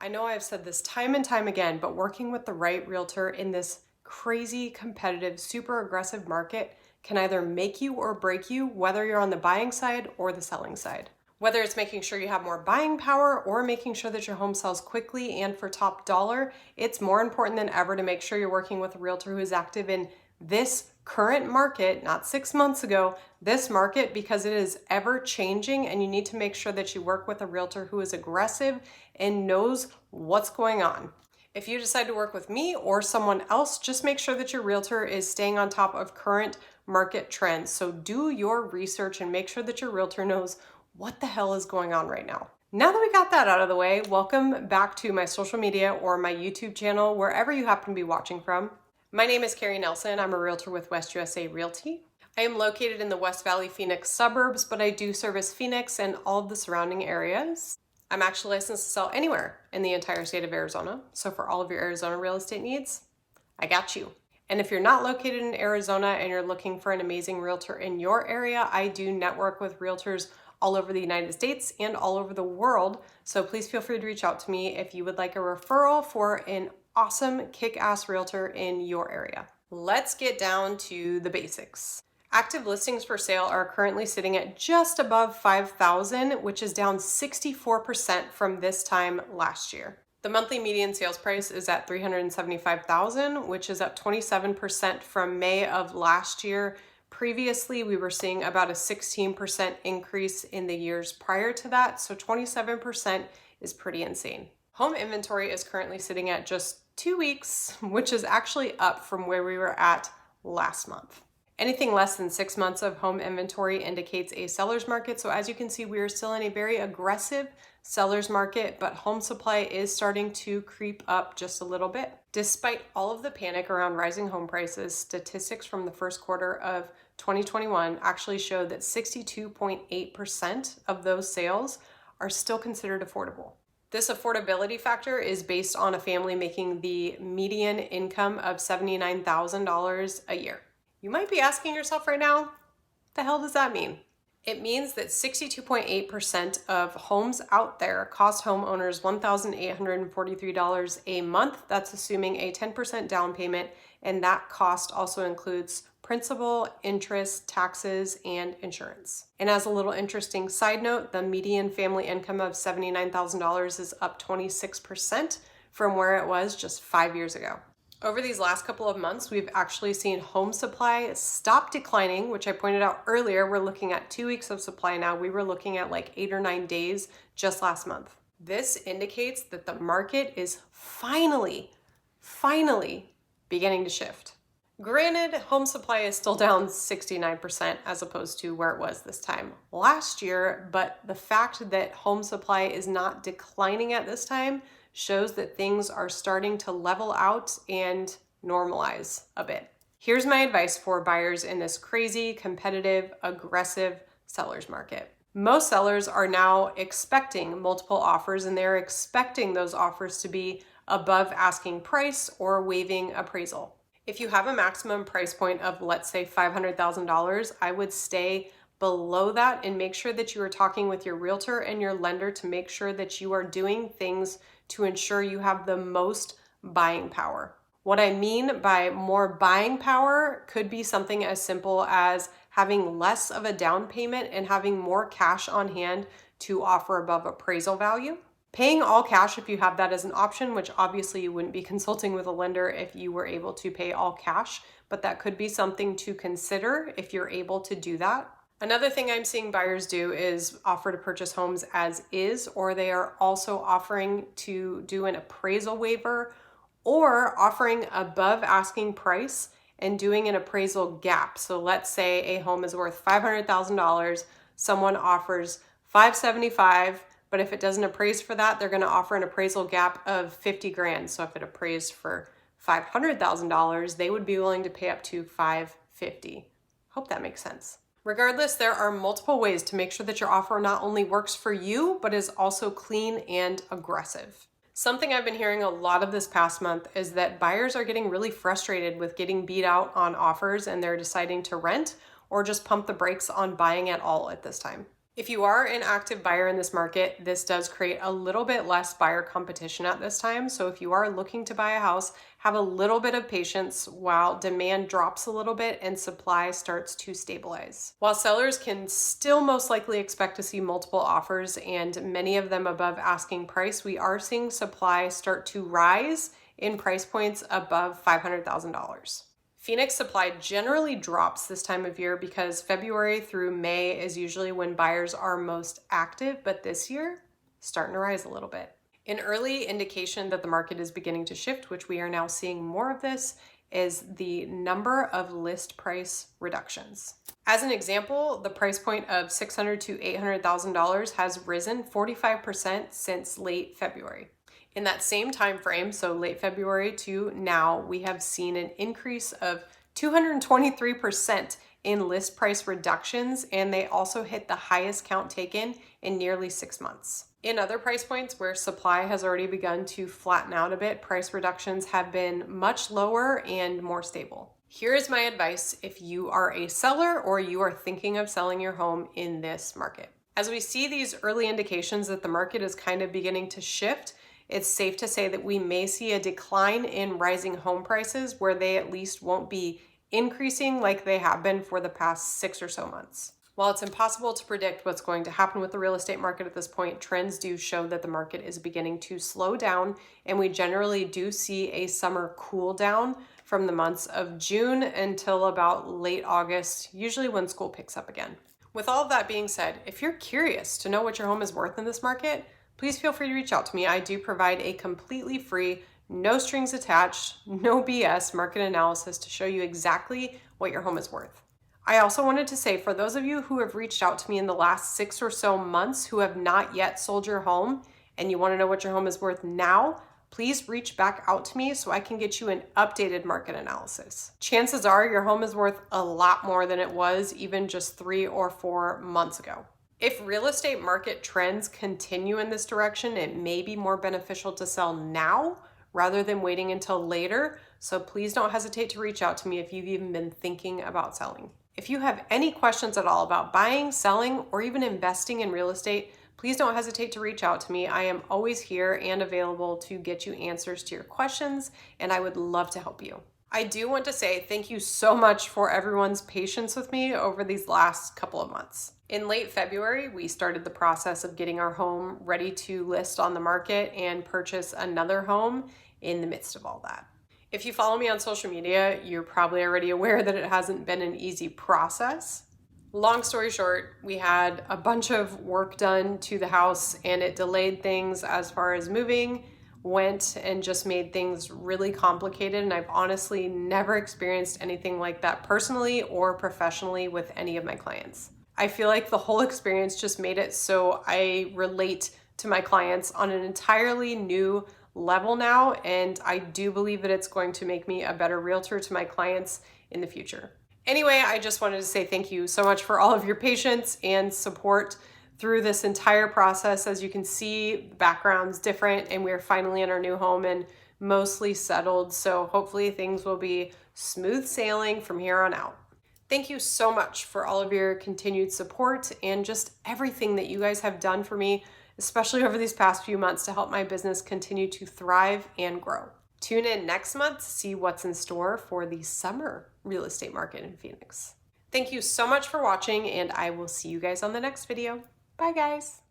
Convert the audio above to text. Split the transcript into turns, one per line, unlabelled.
I know I've said this time and time again, but working with the right realtor in this crazy, competitive, super aggressive market can either make you or break you, whether you're on the buying side or the selling side. Whether it's making sure you have more buying power or making sure that your home sells quickly and for top dollar, it's more important than ever to make sure you're working with a realtor who is active in this current market, not 6 months ago, this market, because it is ever changing and you need to make sure that you work with a realtor who is aggressive and knows what's going on. If you decide to work with me or someone else, just make sure that your realtor is staying on top of current market trends. So do your research and make sure that your realtor knows what the hell is going on right now. Now that we got that out of the way, welcome back to my social media or my YouTube channel, wherever you happen to be watching from. My name is Carrie Nelson. I'm a realtor with West USA Realty. I am located in the West Valley Phoenix suburbs, but I do service Phoenix and all of the surrounding areas. I'm actually licensed to sell anywhere in the entire state of Arizona. So for all of your Arizona real estate needs, I got you. And if you're not located in Arizona and you're looking for an amazing realtor in your area, I do network with realtors all over the United States and all over the world. So please feel free to reach out to me if you would like a referral for an awesome kick-ass realtor in your area. Let's get down to the basics. Active listings for sale are currently sitting at just above 5,000, which is down 64% from this time last year. The monthly median sales price is at $375,000, which is up 27% from May of last year. Previously, we were seeing about a 16% increase in the years prior to that, so 27% is pretty insane. Home inventory is currently sitting at just 2 weeks, which is actually up from where we were at last month. Anything less than 6 months of home inventory indicates a seller's market. So as you can see, we are still in a very aggressive seller's market, but home supply is starting to creep up just a little bit. Despite all of the panic around rising home prices, statistics from the first quarter of 2021 actually showed that 62.8% of those sales are still considered affordable. This affordability factor is based on a family making the median income of $79,000 a year. You might be asking yourself right now, what the hell does that mean? It means that 62.8% of homes out there cost homeowners $1,843 a month. That's assuming a 10% down payment, and that cost also includes principal, interest, taxes, and insurance. And as a little interesting side note, the median family income of $79,000 is up 26% from where it was just 5 years ago. Over these last couple of months, we've actually seen home supply stop declining, which I pointed out earlier. We're looking at 2 weeks of supply now. We were looking at like 8 or 9 days just last month. This indicates that the market is finally beginning to shift. Granted, home supply is still down 69% as opposed to where it was this time last year, but the fact that home supply is not declining at this time shows that things are starting to level out and normalize a bit. Here's my advice for buyers in this crazy, competitive, aggressive seller's market. Most sellers are now expecting multiple offers, and they're expecting those offers to be above asking price or waiving appraisal. If you have a maximum price point of, let's say, $500,000, I would stay below that and make sure that you are talking with your realtor and your lender to make sure that you are doing things to ensure you have the most buying power. What I mean by more buying power could be something as simple as having less of a down payment and having more cash on hand to offer above appraisal value. Paying all cash if you have that as an option, which obviously you wouldn't be consulting with a lender if you were able to pay all cash, but that could be something to consider if you're able to do that. Another thing I'm seeing buyers do is offer to purchase homes as is, or they are also offering to do an appraisal waiver or offering above asking price and doing an appraisal gap. So let's say a home is worth $500,000, someone offers $575,000, but if it doesn't appraise for that, they're going to offer an appraisal gap of $50,000. So if it appraised for $500,000, they would be willing to pay up to $550,000. Hope that makes sense. Regardless, there are multiple ways to make sure that your offer not only works for you, but is also clean and aggressive. Something I've been hearing a lot of this past month is that buyers are getting really frustrated with getting beat out on offers, and they're deciding to rent or just pump the brakes on buying at all at this time. If you are an active buyer in this market, this does create a little bit less buyer competition at this time. So if you are looking to buy a house, have a little bit of patience while demand drops a little bit and supply starts to stabilize. While sellers can still most likely expect to see multiple offers and many of them above asking price, we are seeing supply start to rise in price points above $500,000. Phoenix supply generally drops this time of year because February through May is usually when buyers are most active, but this year, starting to rise a little bit. An early indication that the market is beginning to shift, which we are now seeing more of this, is the number of list price reductions. As an example, the price point of $600,000 to $800,000 has risen 45% since late February. In that same time frame, so late February to now, we have seen an increase of 223% in list price reductions, and they also hit the highest count taken in nearly 6 months. In other price points where supply has already begun to flatten out a bit, price reductions have been much lower and more stable. Here is my advice if you are a seller or you are thinking of selling your home in this market. As we see these early indications that the market is kind of beginning to shift, it's safe to say that we may see a decline in rising home prices where they at least won't be increasing like they have been for the past 6 or so months. While it's impossible to predict what's going to happen with the real estate market at this point, trends do show that the market is beginning to slow down, and we generally do see a summer cool down from the months of June until about late August, usually when school picks up again. With all of that being said, if you're curious to know what your home is worth in this market, please feel free to reach out to me. I do provide a completely free, no strings attached, no BS market analysis to show you exactly what your home is worth. I also wanted to say, for those of you who have reached out to me in the last 6 or so months who have not yet sold your home and you want to know what your home is worth now, please reach back out to me so I can get you an updated market analysis. Chances are your home is worth a lot more than it was even just 3 or 4 months ago. If real estate market trends continue in this direction, it may be more beneficial to sell now rather than waiting until later. So please don't hesitate to reach out to me if you've even been thinking about selling. If you have any questions at all about buying, selling, or even investing in real estate, please don't hesitate to reach out to me. I am always here and available to get you answers to your questions, and I would love to help you. I do want to say thank you so much for everyone's patience with me over these last couple of months. In late February, we started the process of getting our home ready to list on the market and purchase another home in the midst of all that. If you follow me on social media, you're probably already aware that it hasn't been an easy process. Long story short, we had a bunch of work done to the house and it delayed things as far as moving went and just made things really complicated. And I've honestly never experienced anything like that personally or professionally with any of my clients. I feel like the whole experience just made it so I relate to my clients on an entirely new level now, and I do believe that it's going to make me a better realtor to my clients in the future. Anyway, I just wanted to say thank you so much for all of your patience and support through this entire process. As you can see, the background's different and we're finally in our new home and mostly settled, so hopefully things will be smooth sailing from here on out. Thank you so much for all of your continued support and just everything that you guys have done for me, especially over these past few months to help my business continue to thrive and grow. Tune in next month to see what's in store for the summer real estate market in Phoenix. Thank you so much for watching, and I will see you guys on the next video. Bye guys.